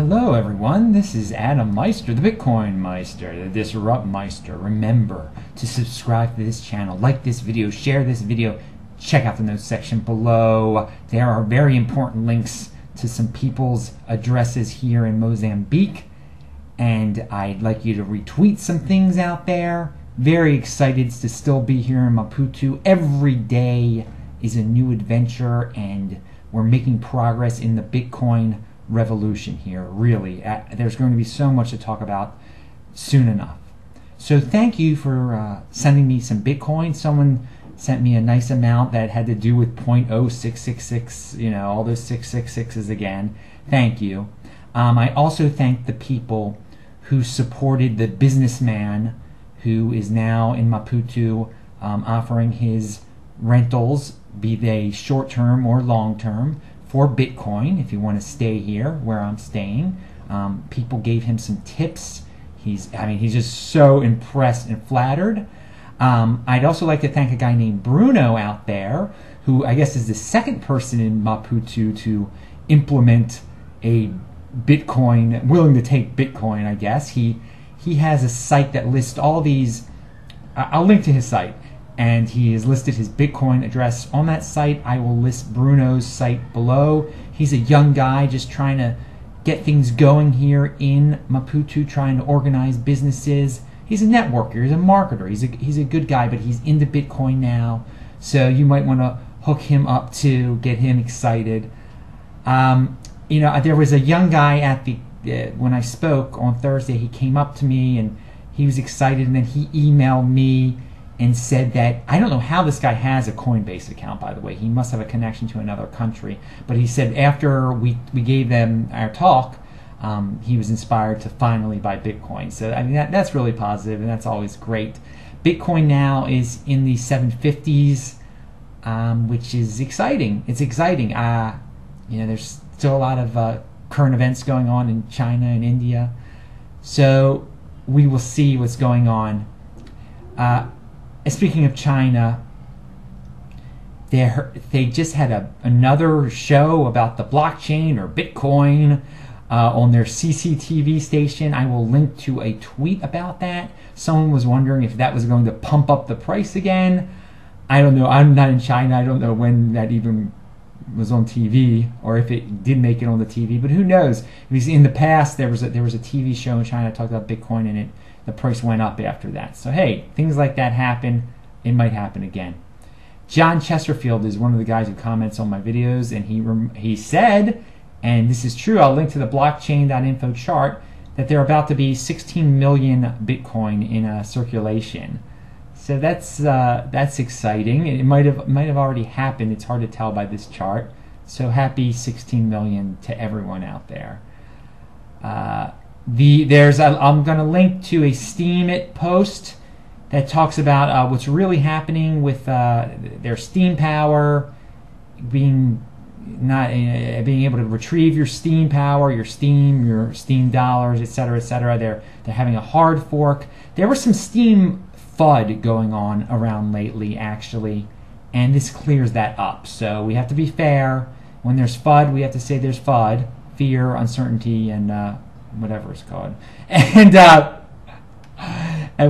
Hello everyone, this is Adam Meister, the BitcoinMeister, the Disrupt Meister. Remember to subscribe to this channel, like this video, share this video, check out the notes section below. There are very important links to some people's addresses here in Mozambique, and I'd like you to retweet some things out there. Very excited to still be here in Maputo. Every day is a new adventure, and we're making progress in the Bitcoin revolution here, really. There's going to be so much to talk about soon enough. So thank you for sending me some Bitcoin. Someone sent me a nice amount that had to do with 0.0666, you know, all those 666s again. Thank you. I also thank the people who supported the businessman who is now in Maputo offering his rentals, be they short-term or long-term, for Bitcoin, if you want to stay here where I'm staying. People gave him some tips. He's just so impressed and flattered. I'd also like to thank a guy named Bruno out there, who I guess is the second person in Maputo to implement a Bitcoin, willing to take Bitcoin, I guess. He has a site that lists all these, I'll link to his site, and he has listed his Bitcoin address on that site. I will list Bruno's site below. He's a young guy just trying to get things going here in Maputo, trying to organize businesses. He's a networker, he's a marketer, he's a good guy, but he's into Bitcoin now, so you might want to hook him up to get him excited. You know, there was a young guy at the when I spoke on Thursday. He came up to me and he was excited, and then he emailed me and said that, I don't know how this guy has a Coinbase account, by the way. He must have a connection to another country. But he said after we gave them our talk, he was inspired to finally buy Bitcoin. So I mean, that's really positive, and that's always great. Bitcoin now is in the 750s, which is exciting. It's exciting. You know, there's still a lot of current events going on in China and India. So we will see what's going on. Speaking of China, they just had another show about the blockchain or Bitcoin on their CCTV station. I will link to a tweet about that. Someone was wondering if that was going to pump up the price again. I don't know. I'm not in China. I don't know when that even was on TV, or if it did make it on the TV. But who knows? Because in the past there was a TV show in China that talked about Bitcoin, and the price went up after that. So hey, things like that happen. It might happen again. John Chesterfield is one of the guys who comments on my videos, and he said, and this is true, I'll link to the blockchain.info chart, that there are about to be 16 million Bitcoin in circulation. So that's exciting. It might have already happened. It's hard to tell by this chart. So happy 16 million to everyone out there. I'm going to link to a Steemit post that talks about what's really happening with their Steam power, being able to retrieve your Steam power, your Steam dollars, etc., etc. They're having a hard fork. There was some Steam FUD going on around lately, actually, and this clears that up. So we have to be fair. When there's FUD, we have to say there's FUD, fear, uncertainty, and whatever it's called. And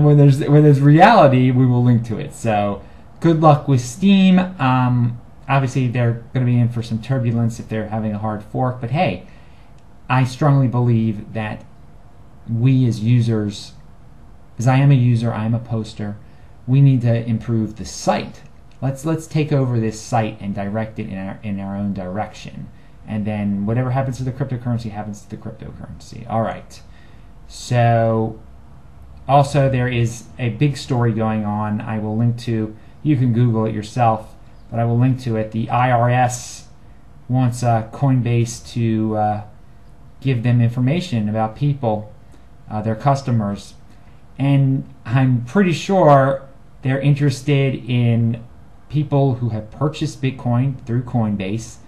when there's reality, we will link to it. So good luck with Steam. Obviously, they're going to be in for some turbulence if they're having a hard fork. But hey, I strongly believe that we as users, as I am a user, I am a poster, we need to improve the site. Let's take over this site and direct it in our own direction. And then whatever happens to the cryptocurrency happens to the cryptocurrency. All right. So also there is a big story going on. I will link to, you can Google it yourself, but I will link to it. The IRS wants Coinbase to give them information about people, their customers. And I'm pretty sure they're interested in people who have purchased Bitcoin through Coinbase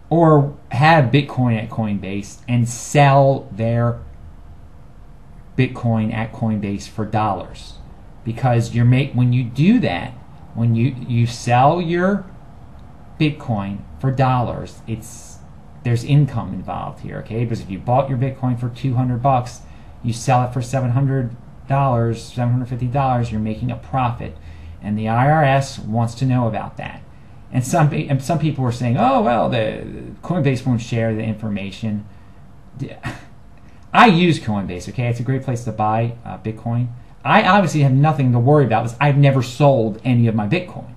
or have Bitcoin at Coinbase and sell their Bitcoin at Coinbase for dollars. Because when you do that, when you sell your Bitcoin for dollars, it's there's income involved here, okay? Because if you bought your Bitcoin for $200, you sell it for $700, $750, you're making a profit. And the IRS wants to know about that. And some people were saying, oh, well, the Coinbase won't share the information. I use Coinbase, okay? It's a great place to buy Bitcoin. I obviously have nothing to worry about because I've never sold any of my Bitcoin.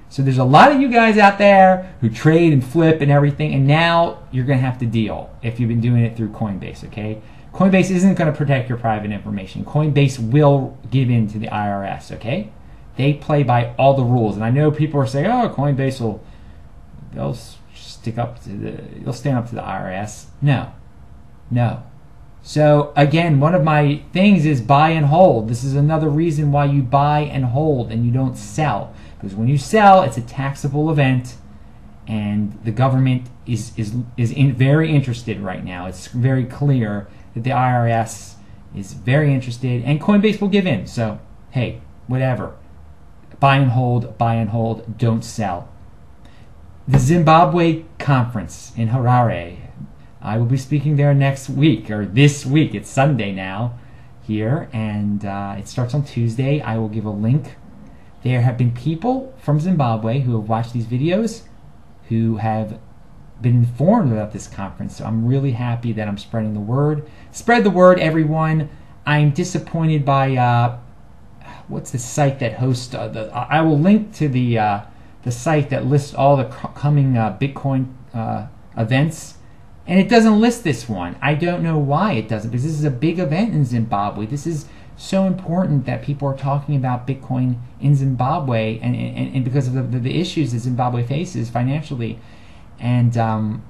So there's a lot of you guys out there who trade and flip and everything, and now you're going to have to deal if you've been doing it through Coinbase, okay? Coinbase isn't going to protect your private information. Coinbase will give in to the IRS, okay? They play by all the rules. And I know people are saying, oh, Coinbase they'll stand up to the IRS. No. So again, one of my things is buy and hold. This is another reason why you buy and hold and you don't sell. Because when you sell, it's a taxable event, and the government is very interested right now. It's very clear that the IRS is very interested, and Coinbase will give in. So, hey, whatever. Buy and hold, don't sell. The Zimbabwe conference in Harare. I will be speaking there next week, or this week. It's Sunday now here, and it starts on Tuesday. I will give a link. There have been people from Zimbabwe who have watched these videos who have been informed about this conference. So I'm really happy that I'm spreading the word. Spread the word, everyone. I'm disappointed by what's the site that hosts I will link to the site that lists all the coming Bitcoin events, and it doesn't list this one. I don't know why it doesn't, because this is a big event in Zimbabwe. This is so important that people are talking about Bitcoin in Zimbabwe, and because of the issues that Zimbabwe faces financially, and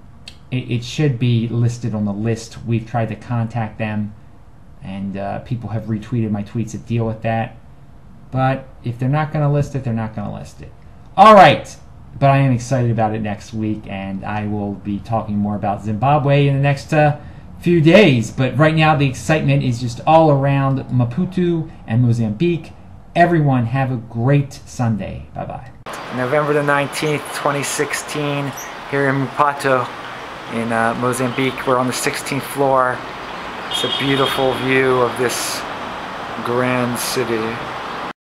it should be listed on the list. We've tried to contact them, and people have retweeted my tweets that deal with that. But if they're not going to list it, they're not going to list it. All right, but I am excited about it next week, and I will be talking more about Zimbabwe in the next few days. But right now, the excitement is just all around Maputo and Mozambique. Everyone, have a great Sunday. Bye-bye. November the 19th, 2016, here in Maputo in Mozambique. We're on the 16th floor. It's a beautiful view of this grand city.